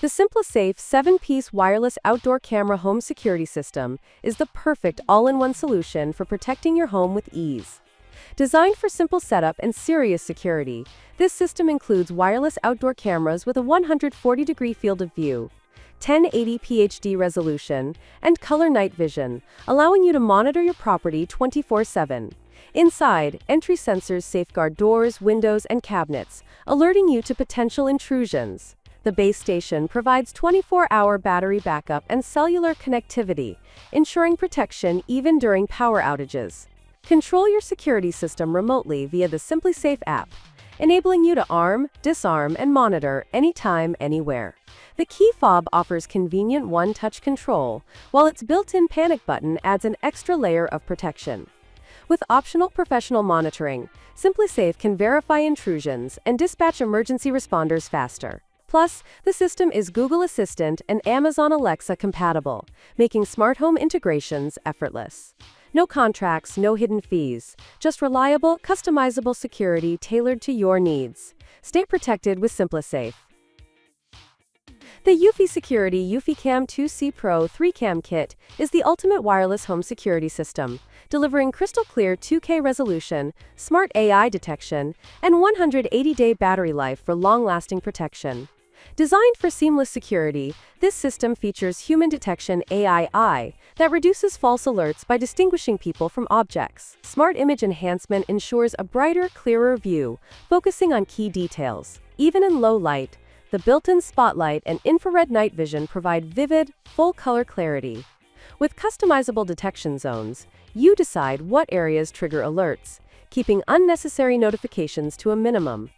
The SimpliSafe 7-piece wireless outdoor camera home security system is the perfect all-in-one solution for protecting your home with ease. Designed for simple setup and serious security, this system includes wireless outdoor cameras with a 140-degree field of view, 1080p HD resolution, and color night vision, allowing you to monitor your property 24/7. Inside, entry sensors safeguard doors, windows, and cabinets, alerting you to potential intrusions. The base station provides 24-hour battery backup and cellular connectivity, ensuring protection even during power outages. Control your security system remotely via the SimpliSafe app, enabling you to arm, disarm, and monitor anytime, anywhere. The key fob offers convenient one-touch control, while its built-in panic button adds an extra layer of protection. With optional professional monitoring, SimpliSafe can verify intrusions and dispatch emergency responders faster. Plus, the system is Google Assistant and Amazon Alexa compatible, making smart home integrations effortless. No contracts, no hidden fees, just reliable, customizable security tailored to your needs. Stay protected with SimpliSafe. The eufy Security eufyCam 2C Pro 3-Cam Kit is the ultimate wireless home security system, delivering crystal-clear 2K resolution, smart AI detection, and 180-day battery life for long-lasting protection. Designed for seamless security, this system features human detection AI that reduces false alerts by distinguishing people from objects. Smart image enhancement ensures a brighter, clearer view, focusing on key details. Even in low light, the built-in spotlight and infrared night vision provide vivid, full-color clarity. With customizable detection zones, you decide what areas trigger alerts, keeping unnecessary notifications to a minimum.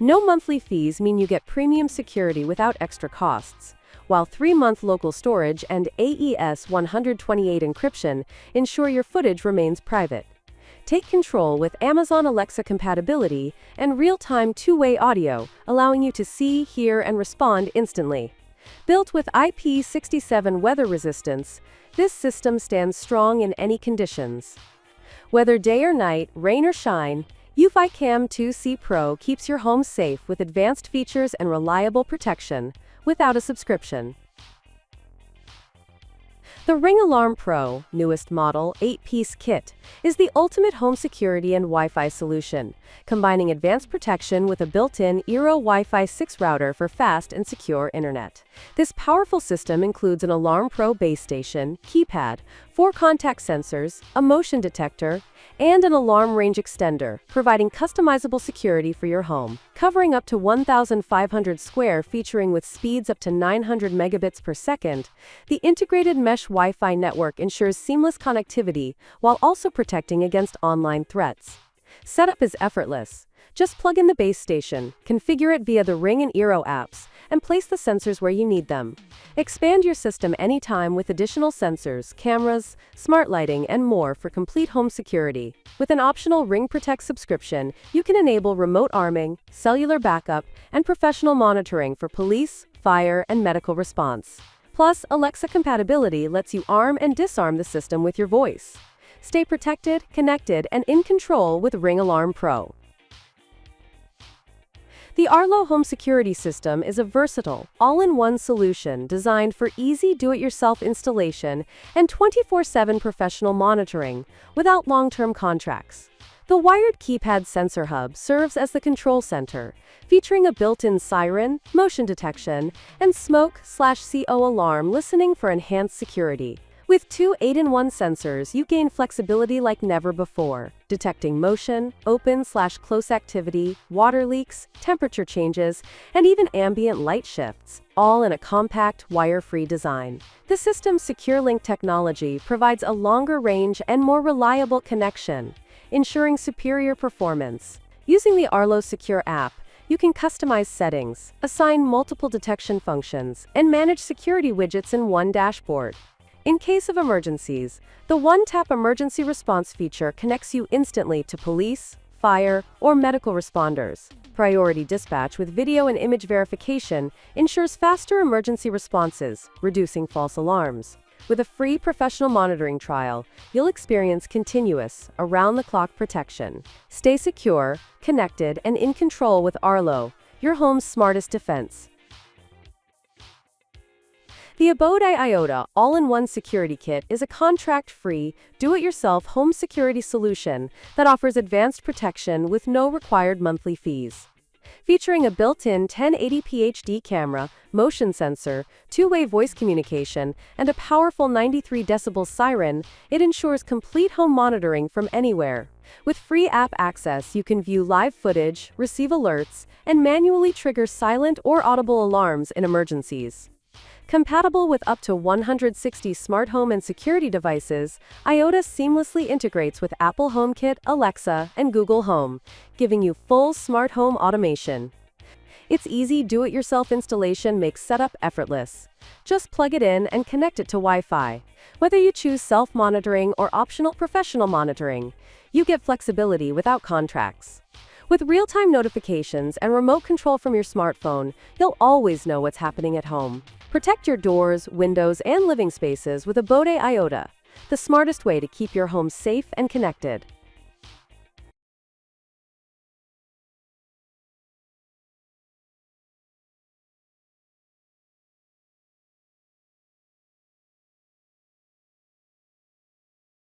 No monthly fees mean you get premium security without extra costs, while 3-month local storage and AES 128 encryption ensure your footage remains private. Take control with Amazon Alexa compatibility and real-time two-way audio, allowing you to see, hear, and respond instantly. Built with IP67 weather resistance, this system stands strong in any conditions. Whether day or night, rain or shine, eufyCam 2C Pro keeps your home safe with advanced features and reliable protection, without a subscription. The Ring Alarm Pro, newest model, 8-piece kit, is the ultimate home security and Wi-Fi solution, combining advanced protection with a built-in eero Wi-Fi 6 router for fast and secure internet. This powerful system includes an Alarm Pro base station, keypad, 4 contact sensors, a motion detector, and an alarm range extender, providing customizable security for your home. Covering up to 1,500 square featuring with speeds up to 900 megabits per second, the integrated mesh Wi-Fi network ensures seamless connectivity while also protecting against online threats. Setup is effortless. Just plug in the base station, configure it via the Ring and Eero apps, and place the sensors where you need them. Expand your system anytime with additional sensors, cameras, smart lighting, and more for complete home security. With an optional Ring Protect subscription, you can enable remote arming, cellular backup, and professional monitoring for police, fire, and medical response. Plus, Alexa compatibility lets you arm and disarm the system with your voice. Stay protected, connected, and in control with Ring Alarm Pro. The Arlo home security system is a versatile, all-in-one solution designed for easy do-it-yourself installation and 24/7 professional monitoring without long-term contracts. The wired keypad sensor hub serves as the control center, featuring a built-in siren, motion detection, and smoke/CO alarm listening for enhanced security. With 2 8-in-1 sensors, you gain flexibility like never before, detecting motion, open/close activity, water leaks, temperature changes, and even ambient light shifts, all in a compact, wire-free design. The system's secure link technology provides a longer range and more reliable connection, ensuring superior performance. Using the Arlo Secure app, you can customize settings, assign multiple detection functions, and manage security widgets in one dashboard. In case of emergencies, the one-tap emergency response feature connects you instantly to police, fire, or medical responders. Priority dispatch with video and image verification ensures faster emergency responses, reducing false alarms. With a free professional monitoring trial, you'll experience continuous, around-the-clock protection. Stay secure, connected, and in control with Arlo, your home's smartest defense. The Abode Iota all-in-one security kit is a contract-free, do-it-yourself home security solution that offers advanced protection with no required monthly fees. Featuring a built-in 1080p HD camera, motion sensor, two-way voice communication, and a powerful 93 decibel siren, it ensures complete home monitoring from anywhere. With free app access, you can view live footage, receive alerts, and manually trigger silent or audible alarms in emergencies. Compatible with up to 160 smart home and security devices, Iota seamlessly integrates with Apple HomeKit, Alexa, and Google Home, giving you full smart home automation. Its easy do-it-yourself installation makes setup effortless. Just plug it in and connect it to Wi-Fi. Whether you choose self-monitoring or optional professional monitoring, you get flexibility without contracts. With real-time notifications and remote control from your smartphone, you'll always know what's happening at home. Protect your doors, windows, and living spaces with Abode Iota, the smartest way to keep your home safe and connected.